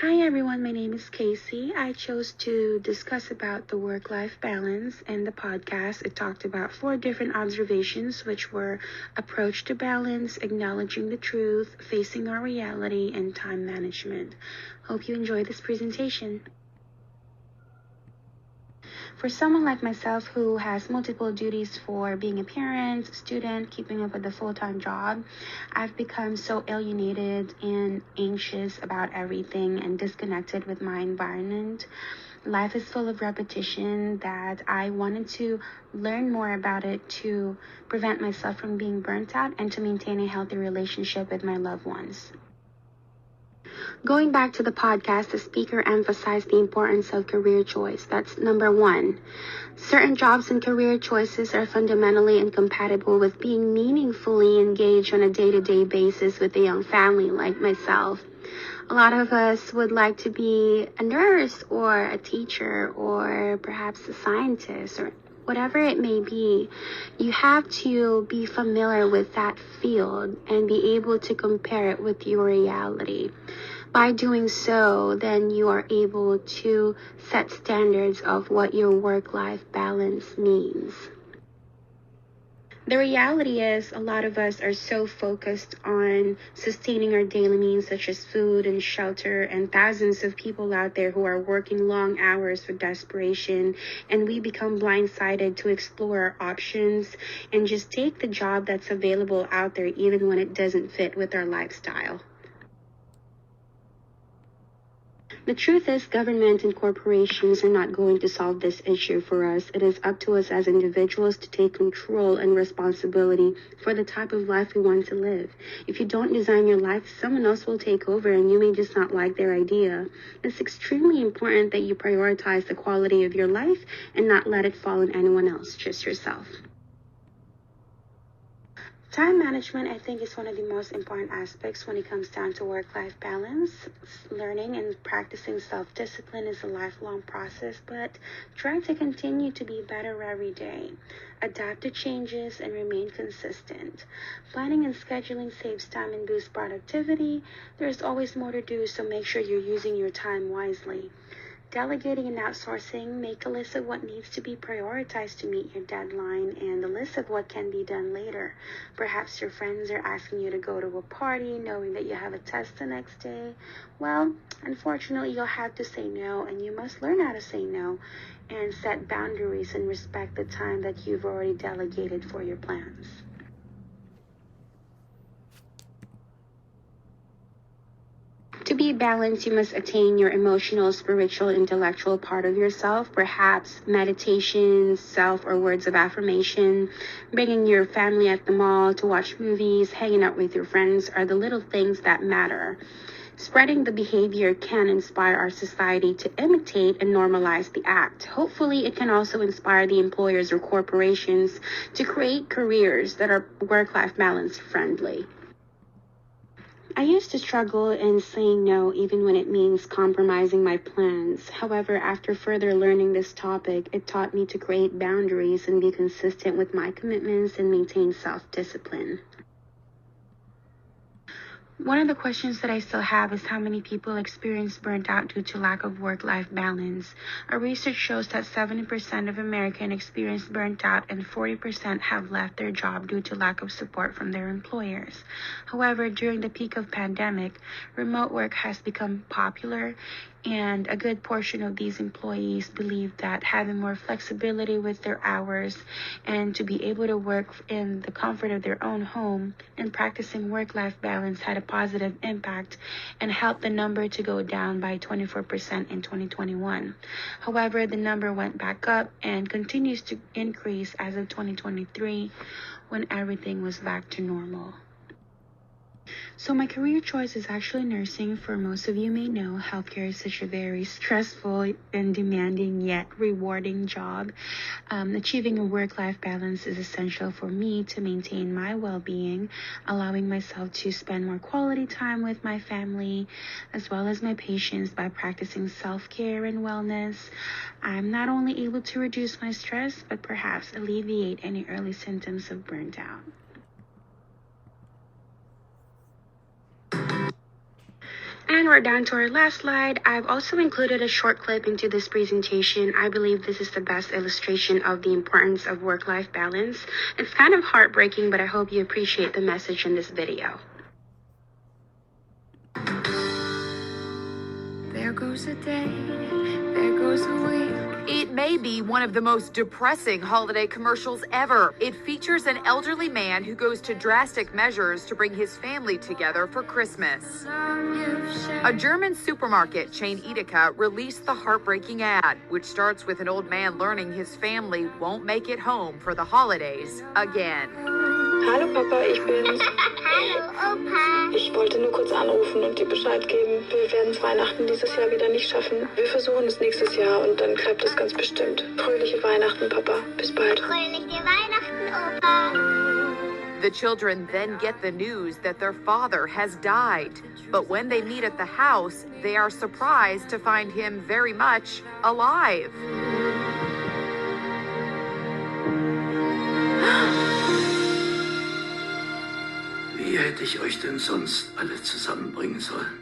Hi everyone, my name is Casey. I chose to discuss about the work-life balance in the podcast. It talked about 4 different observations, which were approach to balance, acknowledging the truth, facing our reality, and time management. Hope you enjoy this presentation. For someone like myself who has multiple duties for being a parent, student, keeping up with a full-time job, I've become so alienated and anxious about everything and disconnected with my environment. Life is full of repetition that I wanted to learn more about it to prevent myself from being burnt out and to maintain a healthy relationship with my loved ones. Going back to the podcast, the speaker emphasized the importance of career choice. That's number 1. Certain jobs and career choices are fundamentally incompatible with being meaningfully engaged on a day-to-day basis with a young family like myself. A lot of us would like to be a nurse or a teacher or perhaps a scientist or whatever it may be. You have to be familiar with that field and be able to compare it with your reality. By doing so, then you are able to set standards of what your work-life balance means. The reality is a lot of us are so focused on sustaining our daily needs such as food and shelter, and thousands of people out there who are working long hours for desperation, and we become blindsided to explore our options and just take the job that's available out there even when it doesn't fit with our lifestyle. The truth is, government and corporations are not going to solve this issue for us. It is up to us as individuals to take control and responsibility for the type of life we want to live. If you don't design your life, someone else will take over and you may just not like their idea. It's extremely important that you prioritize the quality of your life and not let it fall on anyone else, just yourself. Time management, I think, is one of the most important aspects when it comes down to work-life balance. Learning and practicing self-discipline is a lifelong process, but try to continue to be better every day. Adapt to changes and remain consistent. Planning and scheduling saves time and boosts productivity. There's always more to do, so make sure you're using your time wisely. Delegating and outsourcing, make a list of what needs to be prioritized to meet your deadline and a list of what can be done later. Perhaps your friends are asking you to go to a party knowing that you have a test the next day. Well, unfortunately, you'll have to say no, and you must learn how to say no and set boundaries and respect the time that you've already delegated for your plans. To be balanced, you must attain your emotional, spiritual, intellectual part of yourself, perhaps meditations, self or words of affirmation, bringing your family at the mall to watch movies, hanging out with your friends are the little things that matter. Spreading the behavior can inspire our society to imitate and normalize the act. Hopefully, it can also inspire the employers or corporations to create careers that are work-life balance friendly. I used to struggle in saying no even when it means compromising my plans. However, after further learning this topic, it taught me to create boundaries and be consistent with my commitments and maintain self-discipline. One of the questions that I still have is how many people experience burnt out due to lack of work-life balance. Our research shows that 70% of Americans experience burnt out and 40% have left their job due to lack of support from their employers. However, during the peak of pandemic, remote work has become popular, and a good portion of these employees believe that having more flexibility with their hours and to be able to work in the comfort of their own home and practicing work-life balance had a positive impact and helped the number to go down by 24% in 2021. However, the number went back up and continues to increase as of 2023 when everything was back to normal. So my career choice is actually nursing. For most of you may know, healthcare is such a very stressful and demanding yet rewarding job. Achieving a work-life balance is essential for me to maintain my well-being, allowing myself to spend more quality time with my family as well as my patients by practicing self-care and wellness. I'm not only able to reduce my stress, but perhaps alleviate any early symptoms of burnt out. And we're down to our last slide. I've also included a short clip into this presentation. I believe this is the best illustration of the importance of work-life balance. It's kind of heartbreaking, but I hope you appreciate the message in this video. There goes a day, there goes a week. It may be one of the most depressing holiday commercials ever. It features an elderly man who goes to drastic measures to bring his family together for Christmas. A German supermarket chain, Edeka, released the heartbreaking ad, which starts with an old man learning his family won't make it home for the holidays again. Hallo Papa, ich bin's. Hallo Opa. Ich wollte nur kurz anrufen und dir Bescheid geben. Wir werden es Weihnachten dieses Jahr wieder nicht schaffen. Wir versuchen es nächstes Jahr und dann klappt es ganz bestimmt. Fröhliche Weihnachten, Papa. Bis bald. Fröhliche Weihnachten, Opa. The children then get the news that their father has died. But when they meet at the house, they are surprised to find him very much alive. Wie hätte ich euch denn sonst alle zusammenbringen sollen?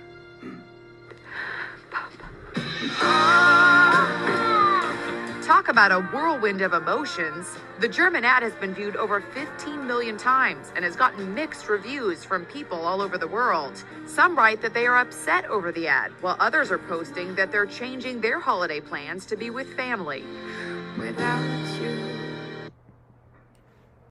Talk about a whirlwind of emotions. The German ad has been viewed over 15 million times and has gotten mixed reviews from people all over the world. Some write that they are upset over the ad, while others are posting that they're changing their holiday plans to be with family. Without you.